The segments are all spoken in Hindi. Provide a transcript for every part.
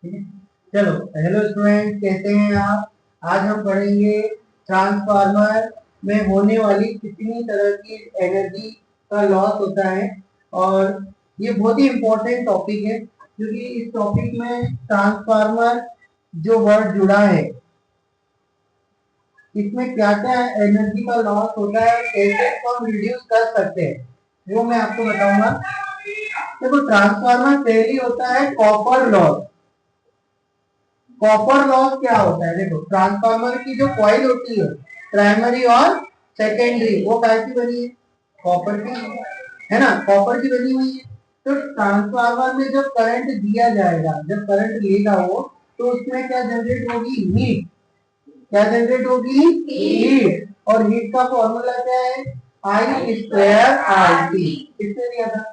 ठीक है। चलो, हेलो स्टूडेंट, कैसे हैं आप? आज हम पढ़ेंगे ट्रांसफार्मर में होने वाली कितनी तरह की एनर्जी का लॉस होता है। और ये बहुत ही इम्पोर्टेंट टॉपिक है, क्योंकि इस टॉपिक में ट्रांसफार्मर जो वर्ड जुड़ा है, इसमें क्या क्या एनर्जी का लॉस होता है, कैसे इसको हम रिड्यूस कर सकते हैं, वो मैं आपको बताऊंगा। देखो, ट्रांसफार्मर पहली होता है कॉपर लॉस। कॉपर लॉस क्या होता है? देखो, ट्रांसफार्मर की जो कॉइल होती है, प्राइमरी और सेकेंडरी, वो कैसी बनी है? कॉपर की, है ना, कॉपर की बनी हुई है। तो ट्रांसफार्मर में जब करंट दिया जाएगा, जब करंट लेगा वो, तो उसमें क्या जनरेट होगी? हीट। क्या जनरेट होगी? हीट। और हीट का फॉर्मूला क्या है? आई स्क्वायर आर टी। किसने दिया था?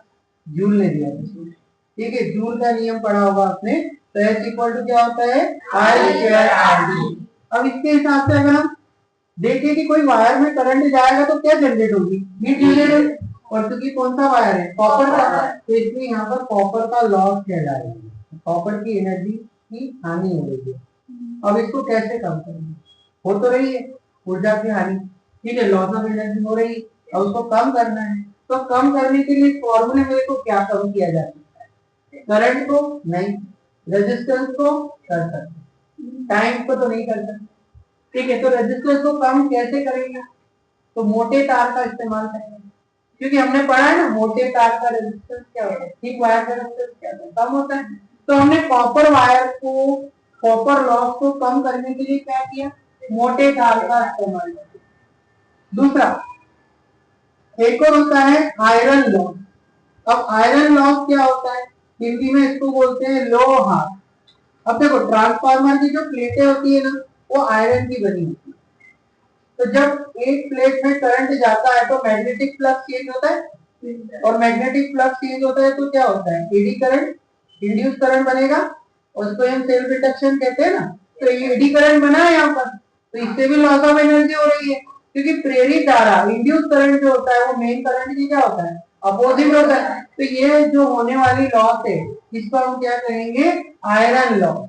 जूल ने दिया था। ठीक है, जूल का नियम पढ़ा होगा आपने। तो एच इक्वल टू क्या होता है? आई स्क्वायर आर टी। अब इसके हिसाब से अगर हम देखें कि कोई वायर में करंट जाएगा तो क्या जनरेट होगी? हीट जनरेट होगी। और क्योंकि कौन सा वायर है? कॉपर का, तो इसलिए यहाँ पर कॉपर का लॉस कहलाएगा, कॉपर की एनर्जी की हानि हो रही है। अब इसको कैसे कम करेंगे? हो तो रही है ऊर्जा की हानि, ठीक है, लॉस ऑफ एनर्जी हो रही है, और उसको कम करना है। तो कम करने के लिए फॉर्मूले में को क्या कम किया जा सकता है? करंट को नहीं, रेजिस्टेंस को कर सकते, टाइम को तो नहीं कर सकते। ठीक है, तो रेजिस्टेंस को कम कैसे करेंगे? तो मोटे तार का इस्तेमाल करेंगे, क्योंकि हमने पढ़ा है ना, मोटे तार का रेजिस्टेंस क्या होता है, थिक वायर का रेजिस्टेंस क्या होता है? कम होता है। तो हमने कॉपर वायर को, कॉपर लॉस को कम करने के लिए क्या किया? मोटे तार का इस्तेमाल किया। दूसरा, एक और होता है आयरन लॉस। अब आयरन लॉस क्या होता है? हिंदी में इसको बोलते हैं लोहा। अब देखो, ट्रांसफार्मर की जो प्लेटें होती है ना, वो आयरन की बनी होती है। तो जब एक प्लेट में करंट जाता है तो मैग्नेटिक फ्लक्स चेंज होता है, और मैग्नेटिक फ्लक्स चेंज होता है तो क्या होता है? एडी करंट, इंड्यूस करंट बनेगा, और उसको हम सेल्फ इंडक्शन कहते हैं ना। तो ये एडी करंट बना है यहाँ पर, तो इससे भी लॉस ऑफ एनर्जी हो रही है, क्योंकि प्रेरित धारा, इंड्यूस करंट जो होता है, वो मेन करंट की क्या होता है? अपोजिट होता है। तो ये जो होने वाली लॉस है, इसको हम क्या कहेंगे? Iron loss.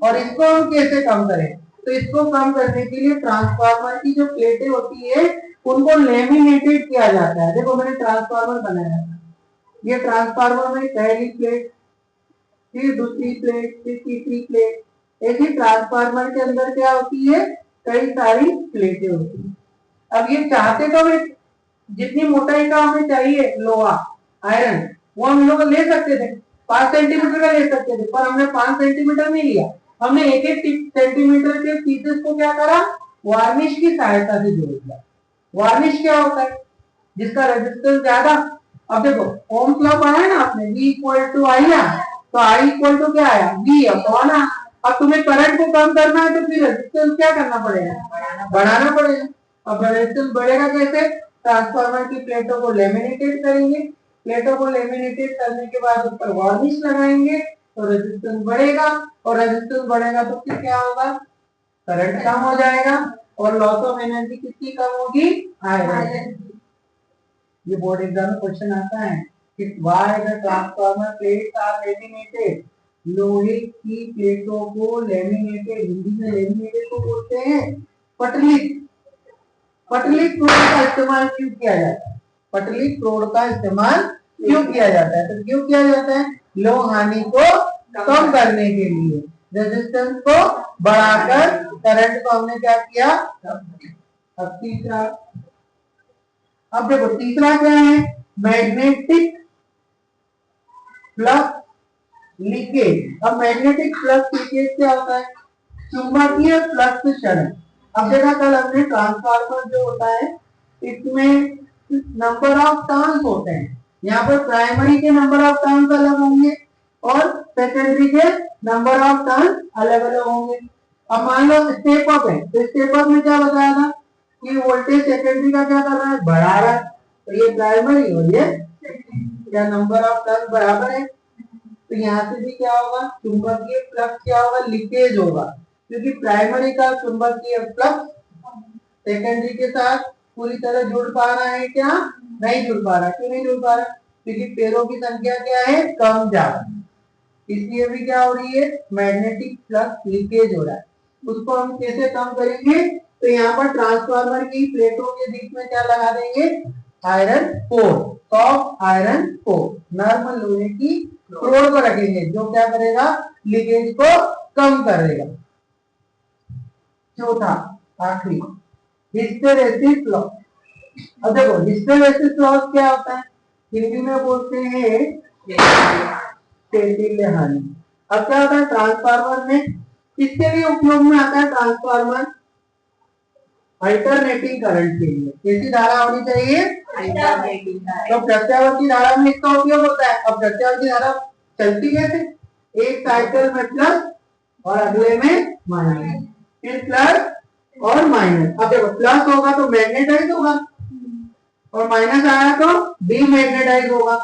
और इसको हम कैसे कम करें? तो इसको कम करने के लिए ट्रांसफार्मर की जो प्लेटें होती है, उनको लेमिनेटेड किया जाता है। देखो, मैंने ट्रांसफार्मर बनाया था, ये ट्रांसफार्मर में पहली प्लेट, फिर दूसरी प्लेट, फिर तीसरी प्लेट, ऐसी ट्रांसफार्मर के अंदर क्या होती है? कई सारी प्लेटें होती है। अब ये चाहते तो हमें जितनी मोटाई का हमें चाहिए लोहा, आयरन, वो हम लोग ले सकते थे, 5 सेंटीमीटर का ले सकते थे, पर हमने 5 सेंटीमीटर नहीं लिया। हमने एक एक सेंटीमीटर के पीसेस को क्या करा? वार्निश की सहायता से जोड़ दिया। वार्निश क्या होता है? जिसका रेजिस्टेंस ज्यादा। अब देखो, ओम्स लॉ पढ़ा है ना आपने, V इक्वल टू आई ना, तो I इक्वल टू क्या आया? V upon R। अब तुम्हें करंट को कम करना है तो फिर रेजिस्टेंस क्या करना पड़ेगा? बढ़ाना पड़ेगा। अब रेजिस्टेंस बढ़ेगा कैसे? ट्रांसफार्मर की प्लेटों को लेमिनेटेड करेंगे, प्लेटों को लेमिनेटेड करने के बाद उस पर वार्निश लगाएंगे, तो रेजिस्टेंस बढ़ेगा, और रेजिस्टेंस बढ़ेगा तो फिर क्या होगा? करंट कम हो जाएगा, और लॉस ऑफ एनर्जी किसकी कम होगी? आयरन। ये बोर्ड एग्जाम में क्वेश्चन आता है कि why the transformer plates are laminated. लोहे की प्लेटों को लेमिनेटेड, हिंदी में लेमिनेटेड को बोलते हैं पटली। पटली क्रोड का इस्तेमाल क्यों किया जाता है? पटली क्रोड का इस्तेमाल क्यों किया जाता है? तो क्यों किया जाता है? लो हानि को कम करने के लिए, रेजिस्टेंस को बढ़ाकर करंट को हमने क्या किया? अब तीसरा, अब देखो तीसरा क्या है? Magnetic flux leakage. अब मैग्नेटिक फ्लक्स लीकेज क्या होता है? चुंबकीय फ्लक्स क्षरण। अब देखा कल हमने, ट्रांसफार्मर जो होता है, इसमें नंबर ऑफ टर्न्स होते हैं। यहाँ पर प्राइमरी के नंबर ऑफ टर्न्स अलग होंगे, और सेकेंडरी के नंबर ऑफ टर्न्स अलग अलग होंगे। अब मान लो स्टेप अप है, तो स्टेप अप में क्या बताया था कि वोल्टेज सेकेंडरी का क्या कर रहा है? बढ़ा रहा है। तो ये प्राइमरी हो, ये क्या नंबर ऑफ टर्न बराबर है, तो यहाँ से भी क्या होगा? चुंबकीय फ्लक्स क्या होगा? लीकेज होगा, क्योंकि प्राइमरी का चुंबकीय फ्लक्स सेकेंडरी के साथ पूरी तरह जुड़ पा रहा है क्या? नहीं जुड़ पा रहा। क्यों नहीं जुड़ पा रहा? क्योंकि पेड़ों की संख्या क्या है? कम जा रही है। इसलिए भी क्या हो रही है, मैग्नेटिक फ्लक्स लीकेज हो रहा है। उसको हम कैसे कम करेंगे, तो यहाँ पर ट्रांसफार्मर की प्लेटों के बीच में क्या लगा देंगे, iron core, soft iron core, नर्म लोहे की रोड को रखेंगे, जो क्या करेगा, लीकेज को कम करेगा। चौथा आखिरी, हिस्टेरेसिस लॉस। अब देखो हिस्टेरेसिस लॉस क्या होता है, हिंदी में बोलते हैं तेंदुलिया हानि। अब क्या होता है ट्रांसफार्मर में, किसके लिए उपयोग में आता है ट्रांसफार्मर, अल्टरनेटिंग करंट के लिए। कैसी धारा होनी चाहिए, तो प्रत्यावर्ती धारा में इसका उपयोग होता है। अब प्रत्यावर्ती धारा चलती कैसे, एक साइकिल में प्लस और अगले में माइनस, फिर प्लस और माइनस। अब देखो प्लस होगा तो मैग्नेटाइज होगा और माइनस आया तो डीमैग्नेटाइज होगा।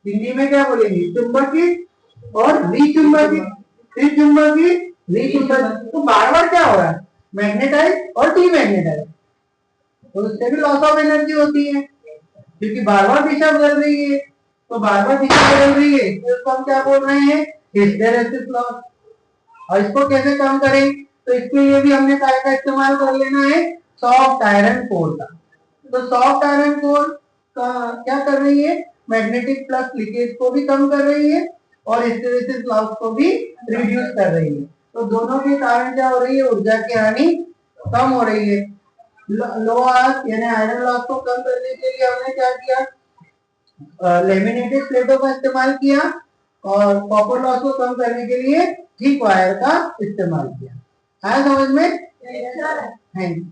हिंदी में क्या बोलेंगे, चुंबकीय और विचुंबकीय, फिर चुंबकीय विचुंबकीय। तो बार बार क्या हो रहा है, मैग्नेटाइज और डीमैग्नेटाइज, तो उससे भी लॉस ऑफ एनर्जी होती है, क्योंकि बार बार दिशा बदल रही है। तो बार बार दिशा बदल रही है तो इसको हम क्या बोल रहे हैं, हिस्टेरेसिस लॉस। और इसको कैसे कम करें, तो इसके लिए भी हमने काय का इस्तेमाल कर लेना है, सॉफ्ट आयरन कोर का। तो सॉफ्ट आयरन कोर का क्या कर रही है, मैग्नेटिक फ्लक्स लीकेज को भी कम कर रही है और हिस्टेरेसिस लॉस को भी रिड्यूस कर रही है। तो दोनों के कारण क्या हो रही है, ऊर्जा की हानि कम हो रही है। लॉस यानी आयरन लॉस को कम करने के लिए हमने क्या किया, लेमिनेटेड प्लेटों का इस्तेमाल किया और कॉपर लॉस को कम करने के लिए थिक वायर का इस्तेमाल किया। आया समझ में, थैंक यू।